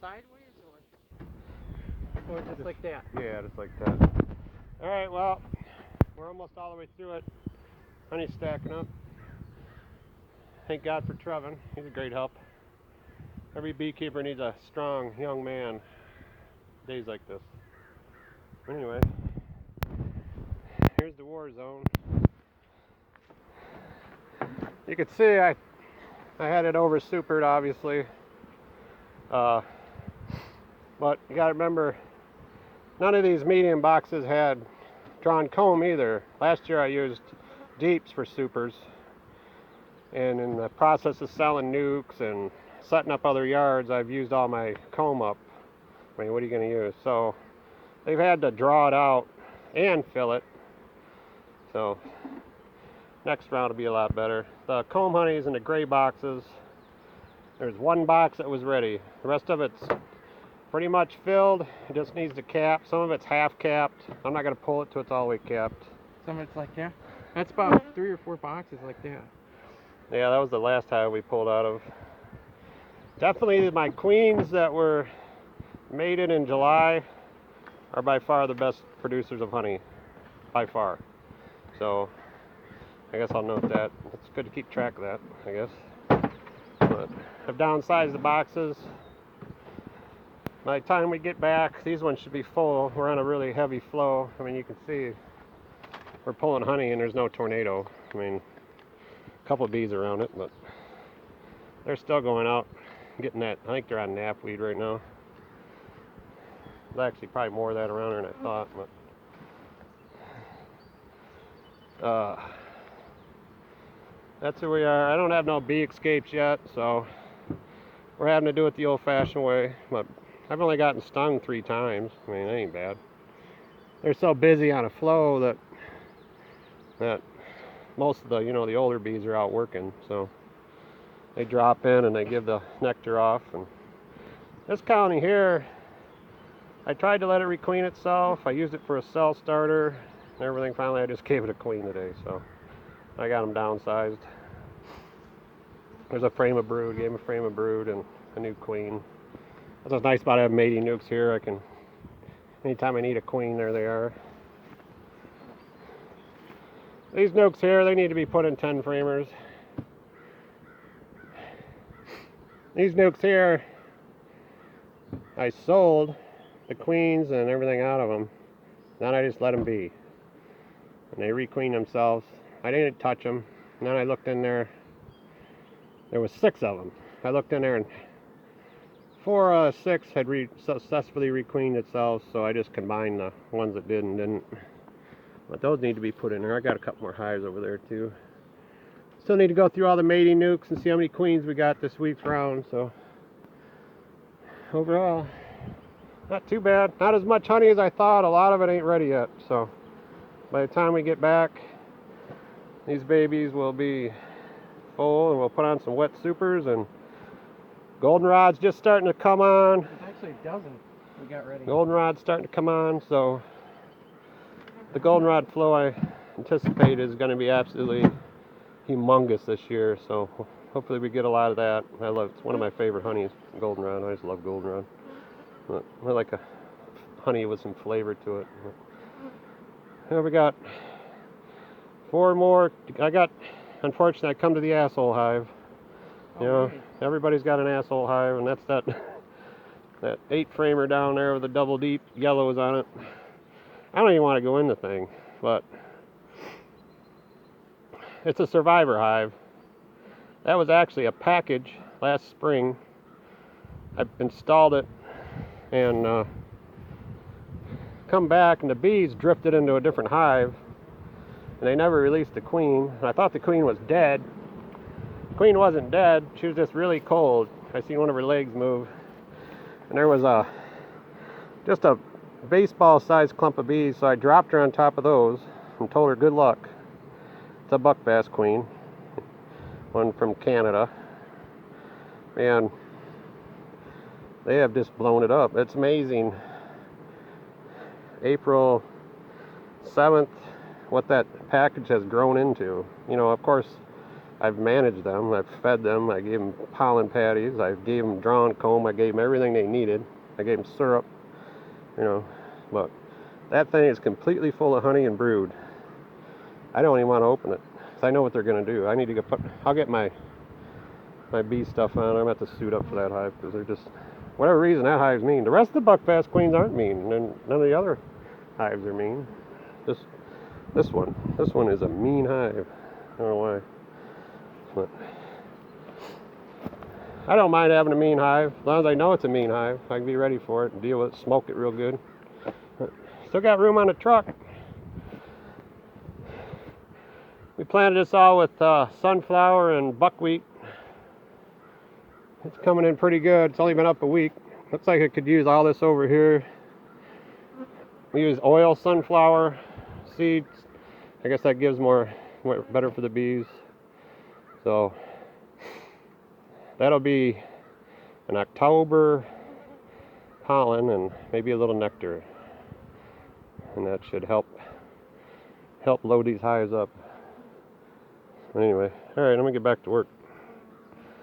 sideways or just like that? Yeah, just like that. All right, well, we're almost all the way through it. Honey's stacking up. Thank God for Trevin. He's a great help. Every beekeeper needs a strong young man days like this. Anyway, here's the war zone. You can see I had it over supered, obviously. But you got to remember, none of these medium boxes had drawn comb either. Last year I used deeps for supers, and in the process of selling nukes and setting up other yards, I've used all my comb up. I mean, what are you going to use? So they've had to draw it out and fill it. So next round will be a lot better. The comb honeys in the gray boxes, there's one box that was ready. The rest of it's pretty much filled. It just needs to cap. Some of it's half capped. I'm not going to pull it till it's all the way capped. Some of it's like that? That's about 3 or 4 boxes like that. Yeah, that was the last hive we pulled out of. Definitely my queens that were mated in July are by far the best producers of honey. By far. So I guess I'll note that. It's good to keep track of that, I guess. But I've downsized the boxes. By the time we get back, these ones should be full. We're on a really heavy flow. I mean, you can see we're pulling honey and there's no tornado. I mean, a couple of bees around it, but they're still going out getting that. I think they're on knapweed right now. There's actually probably more of that around here than I thought, but that's who we are. I don't have no bee escapes yet, so we're having to do it the old-fashioned way. But I've only gotten stung 3 times. I mean, it ain't bad. They're so busy on a flow that most of the the older bees are out working, so they drop in and they give the nectar off. And this colony here, I tried to let it requeen itself. I used it for a cell starter and everything. Finally, I just gave it a queen today, so I got them downsized. There's a frame of brood. Gave them a frame of brood and a new queen. That's what's nice about having mating nukes here. I can, anytime I need a queen, there they are. These nukes here, they need to be put in 10 framers. These nukes here, I sold the queens and everything out of them. Then I just let them be. And they requeen themselves. I didn't touch them. And then I looked in there. There was 6 of them. I looked in there and 4 6 had successfully requeened itself. So I just combined the ones that did and didn't. But those need to be put in there. I got a couple more hives over there too. Still need to go through all the mating nukes and see how many queens we got this week's round. So overall, not too bad. Not as much honey as I thought. A lot of it ain't ready yet. So by the time we get back, these babies will be full, and we'll put on some wet supers, and goldenrod's just starting to come on. It's actually a dozen we got ready. Goldenrod's starting to come on, so the goldenrod flow I anticipate is going to be absolutely humongous this year. So hopefully we get a lot of that. It's one of my favorite honeys, goldenrod. I just love goldenrod. But I like a honey with some flavor to it. Here we got 4 more. Unfortunately, I come to the asshole hive. Everybody's got an asshole hive, and that's that 8 framer down there with the double deep yellows on it. I don't even want to go in the thing, but it's a survivor hive. That was actually a package last spring. I installed it and come back, and the bees drifted into a different hive, and they never released the queen. And I thought the queen was dead. The queen wasn't dead. She was just really cold. I seen one of her legs move, and there was just a baseball-sized clump of bees. So I dropped her on top of those and told her good luck. It's a buckbass queen, one from Canada, and they have just blown it up. It's amazing. April 7th, what that package has grown into. Of course, I've managed them. I've fed them. I gave them pollen patties. I gave them drawn comb. I gave them everything they needed. I gave them syrup, you know. But that thing is completely full of honey and brood. I don't even want to open it, 'cause I know what they're going to do. I need to I'll get my bee stuff on. I'm going to have to suit up for that hive, because they're just, whatever reason, that hive's mean. The rest of the buckfast queens aren't mean, and none of the other hives are mean. This one is a mean hive. I don't know why. But I don't mind having a mean hive, as long as I know it's a mean hive. I can be ready for it and deal with it, smoke it real good. But still got room on the truck. We planted this all with sunflower and buckwheat. It's coming in pretty good. It's only been up a week. Looks like it could use all this over here. We use oil sunflower seeds. I guess that gives more better for the bees. So that'll be an October pollen and maybe a little nectar, and that should help load these hives up. Anyway, all right, I'm gonna get back to work.